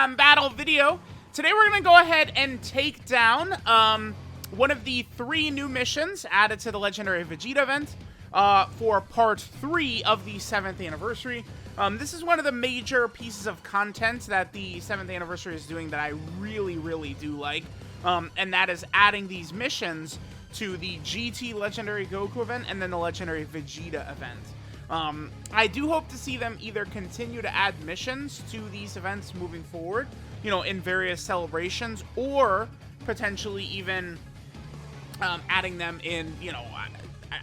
battle video. Today we're going to go ahead and take down one of the 3 new missions added to the Legendary Vegeta event for part 3 of the 7th anniversary. This is one of the major pieces of content that the 7th anniversary is doing that I really do like, and that is adding these missions to the GT Legendary Goku event and then the Legendary Vegeta event. I do hope to see them either continue to add missions to these events moving forward, you know, in various celebrations, or potentially even adding them in, you know,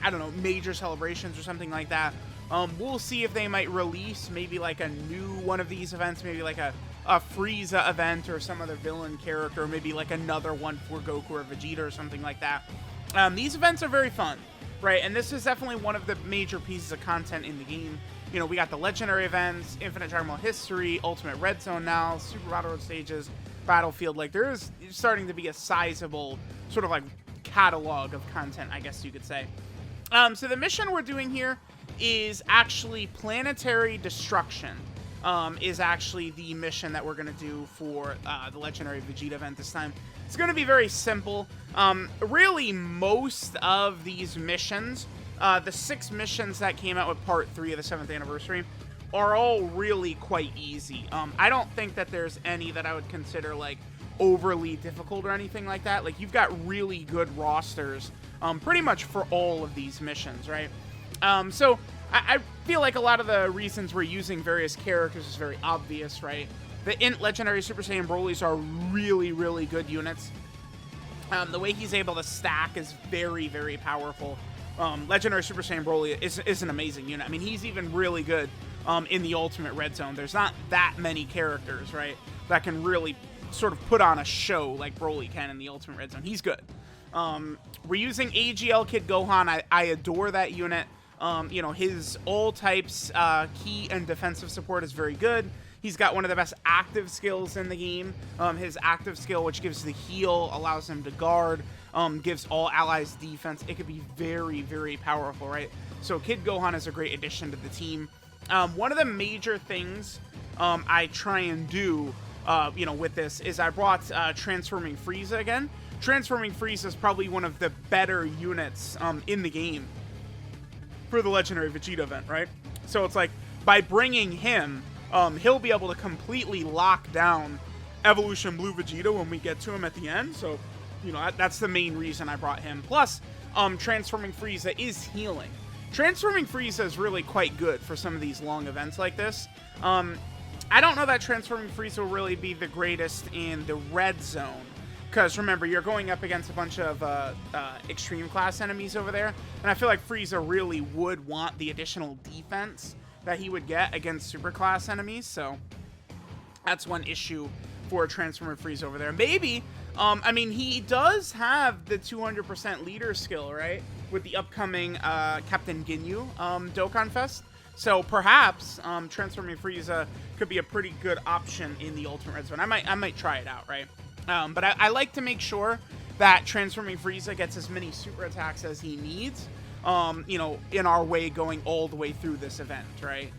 I don't know, major celebrations or something like that. We'll see if they might release maybe like a new one of these events, maybe like a Frieza event or some other villain character, or maybe like another one for Goku or Vegeta or something like that. These events are very fun, right? And this is definitely one of the major pieces of content in the game. You know, we got the legendary events, Infinite Dragon Ball History, Ultimate Red Zone now, Super Battle Road stages, Battlefield. Like, there is starting to be a sizable sort of like catalog of content, I guess you could say. So the mission we're doing here is actually Planetary Destruction. Is actually the mission that we're going to do for the Legendary Vegeta event this time. It's going to be very simple. Really, most of these missions, the 6 missions that came out with part 3 of the 7th anniversary, are all really quite easy. I don't think that there's any that I would consider like overly difficult or anything like that. Like, you've got really good rosters pretty much for all of these missions, right? So I feel like a lot of the reasons we're using various characters is very obvious, right? The Int Legendary Super Saiyan Broly's are really good units. The way he's able to stack is very powerful. Legendary Super Saiyan Broly is an amazing unit. I mean, he's even really good in the Ultimate Red Zone. There's not that many characters, right, that can really sort of put on a show like Broly can in the Ultimate Red Zone. He's good. We're using AGL Kid Gohan. I adore that unit. You know, his all types key and defensive support is very good. He's got one of the best active skills in the game. His active skill, which gives the heal, allows him to guard, gives all allies defense. It could be very powerful, right? So Kid Gohan is a great addition to the team. One of the major things I try and do, you know, with this is I brought Transforming Frieza again. Transforming Frieza is probably one of the better units in the game for the Legendary Vegeta event, right? So it's like, by bringing him, he'll be able to completely lock down Evolution Blue Vegeta when we get to him at the end. So, you know, that's the main reason I brought him. Plus, Transforming Frieza is healing. Transforming Frieza is really quite good for some of these long events like this. I don't know that Transforming Frieza will really be the greatest in the Red Zone, because remember, you're going up against a bunch of extreme class enemies over there, and I feel like Frieza really would want the additional defense that he would get against super class enemies. So that's one issue for Transformer Frieza over there. Maybe, I mean, he does have the 200% leader skill, right, with the upcoming Captain Ginyu Dokkan Fest. So perhaps Transforming Frieza could be a pretty good option in the Ultimate Red Zone. I might try it out, right? But I like to make sure that Transforming Frieza gets as many super attacks as he needs, you know, in our way going all the way through this event, right?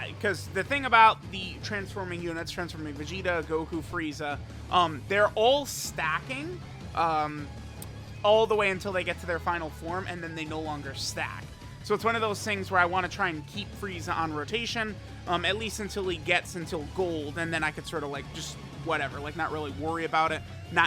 Because the thing about the transforming units, Transforming Vegeta, Goku, Frieza, they're all stacking all the way until they get to their final form, and then they no longer stack. So it's one of those things where I want to try and keep Frieza on rotation, at least until he gets until gold, and then I could sort of like just whatever, like not really worry about it.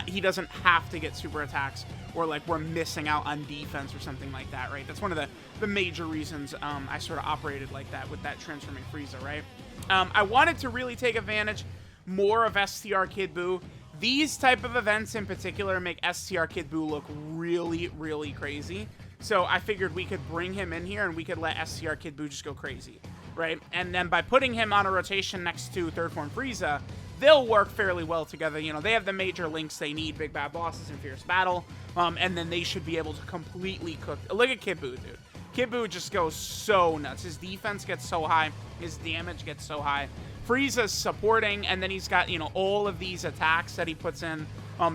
He doesn't have to get super attacks, or like we're missing out on defense or something like that, right? That's one of the major reasons I sort of operated like that with that Transforming Frieza, right? I wanted to really take advantage more of STR Kid Buu. These type of events in particular make STR Kid Buu look really crazy. So I figured we could bring him in here and we could let STR Kid Buu just go crazy, right? And then by putting him on a rotation next to Third Form Frieza, they'll work fairly well together. You know, they have the major links they need, Big Bad Bosses and Fierce Battle, and then they should be able to completely cook. Look at Kid Buu, dude. Kid Buu just goes so nuts. His defense gets so high. His damage gets so high. Frieza's supporting, and then he's got, you know, all of these attacks that he puts in.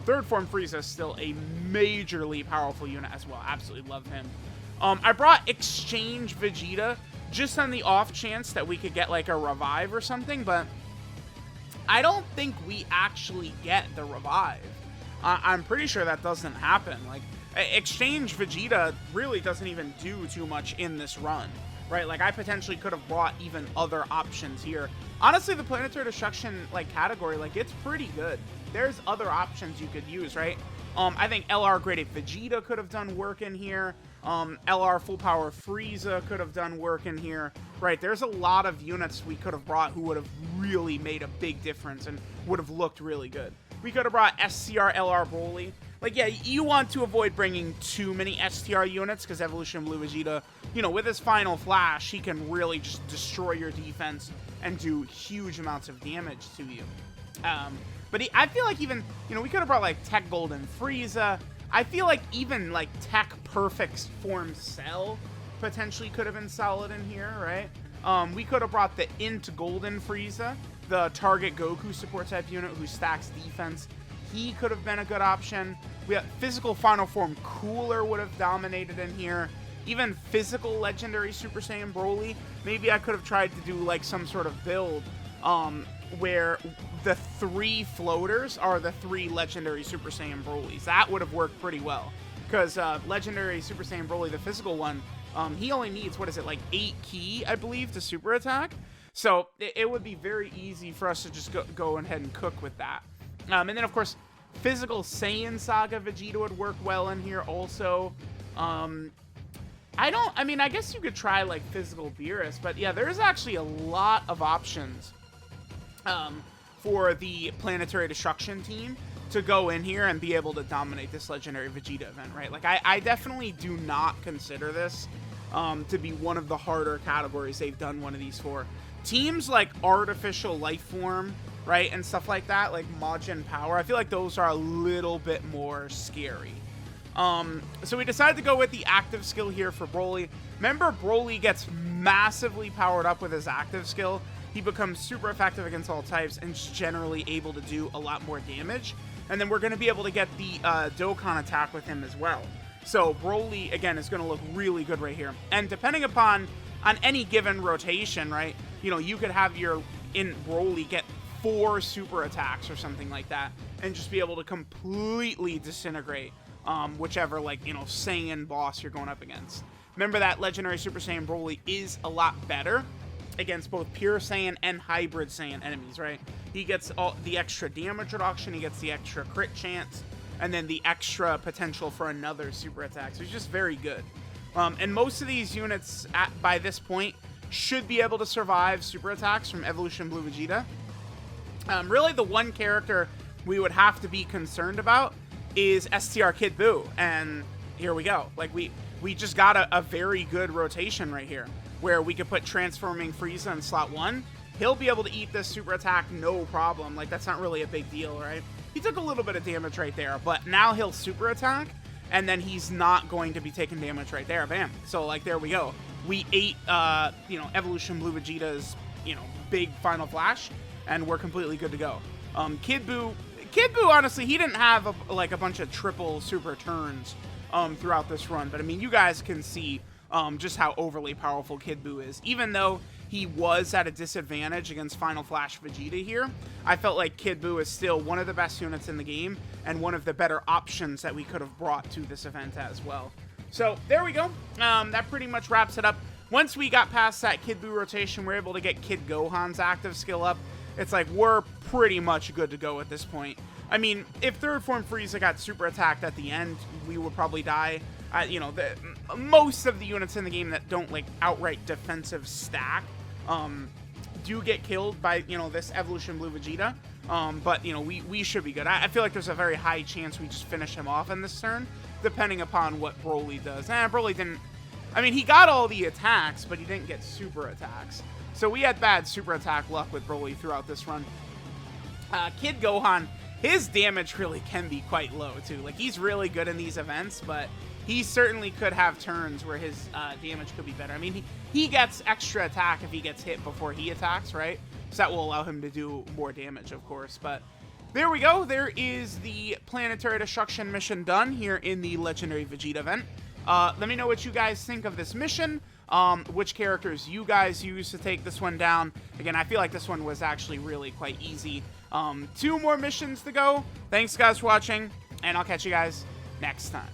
Third Form Frieza is still a majorly powerful unit as well. Absolutely love him. I brought Exchange Vegeta just on the off chance that we could get like a revive or something, but I don't think we actually get the revive. I'm pretty sure that doesn't happen. Like, Exchange Vegeta really doesn't even do too much in this run, right? Like, I potentially could have brought even other options here. Honestly, the Planetary Destruction, like, category, like, it's pretty good. There's other options you could use, right? I think LR Graded Vegeta could have done work in here. LR Full Power Frieza could have done work in here, right? There's a lot of units we could have brought who would have really made a big difference and would have looked really good. We could have brought SCR LR Broly. Like, yeah, you want to avoid bringing too many STR units because Evolution Blue Vegeta, you know, with his Final Flash, he can really just destroy your defense and do huge amounts of damage to you. But I feel like even, you know, we could have brought, like, Tech Golden Frieza. I feel like even, like, Tech Perfect Form Cell potentially could have been solid in here, right? We could have brought the Int Golden Frieza, the target Goku support type unit who stacks defense. He could have been a good option. We have Physical Final Form Cooler would have dominated in here. Even Physical Legendary Super Saiyan Broly. Maybe I could have tried to do, like, some sort of build where the 3 floaters are the 3 Legendary Super Saiyan Brolys. That would have worked pretty well. Because Legendary Super Saiyan Broly, the physical one, he only needs, what is it, like 8 ki, I believe, to super attack. So it would be very easy for us to just go ahead and cook with that. And then, of course, Physical Saiyan Saga Vegeta would work well in here also. I mean, I guess you could try, like, Physical Beerus, but yeah, there's actually a lot of options for the Planetary Destruction team to go in here and be able to dominate this Legendary Vegeta event, right? Like, I definitely do not consider this to be one of the harder categories they've done one of these for. Teams like Artificial Life Form, right, and stuff like that, like Majin Power, I feel like those are a little bit more scary. So we decided to go with the active skill here for Broly. Remember, Broly gets massively powered up with his active skill. He becomes super effective against all types and is generally able to do a lot more damage. And then we're going to be able to get the Dokkan attack with him as well. So Broly, again, is going to look really good right here. And depending upon on any given rotation, right, you know, you could have your in Broly get 4 super attacks or something like that and just be able to completely disintegrate whichever, like, you know, Saiyan boss you're going up against. Remember that Legendary Super Saiyan Broly is a lot better against both Pure Saiyan and Hybrid Saiyan enemies, right? He gets all the extra damage reduction, he gets the extra crit chance, and then the extra potential for another super attack. So he's just very good. And most of these units by this point should be able to survive super attacks from Evolution Blue Vegeta. Really, the one character we would have to be concerned about is STR Kid Buu, and here we go. Like, we just got a very good rotation right here, where we could put Transforming Frieza in slot 1. He'll be able to eat this super attack no problem. Like, that's not really a big deal, right? He took a little bit of damage right there, but now he'll super attack, and then he's not going to be taking damage right there. Bam. So, like, there we go. We ate, you know, Evolution Blue Vegeta's, you know, big Final Flash, and we're completely good to go. Kid Buu, honestly, he didn't have, a bunch of triple super turns throughout this run, but, I mean, you guys can see just how overly powerful Kid Buu is. Even though he was at a disadvantage against Final Flash Vegeta here, I felt like Kid Buu is still one of the best units in the game and one of the better options that we could have brought to this event as well. So there we go. That pretty much wraps it up. Once we got past that Kid Buu rotation, we're able to get Kid Gohan's active skill up. It's like we're pretty much good to go at this point. I mean, if Third Form Frieza got super attacked at the end, we would probably die. You know, most of the units in the game that don't, like, outright defensive stack do get killed by, you know, this Evolution Blue Vegeta. But, you know, we should be good. I feel like there's a very high chance we just finish him off in this turn, depending upon what Broly does. Broly didn't... I mean, he got all the attacks, but he didn't get super attacks. So we had bad super attack luck with Broly throughout this run. Kid Gohan, his damage really can be quite low, too. Like, he's really good in these events, but he certainly could have turns where his damage could be better. I mean, he gets extra attack if he gets hit before he attacks, right? So that will allow him to do more damage, of course. But there we go. There is the Planetary Destruction mission done here in the Legendary Vegeta event. Let me know what you guys think of this mission. which characters you guys use to take this one down. Again, I feel like this one was actually really quite easy. 2 more missions to go. Thanks, guys, for watching, and I'll catch you guys next time.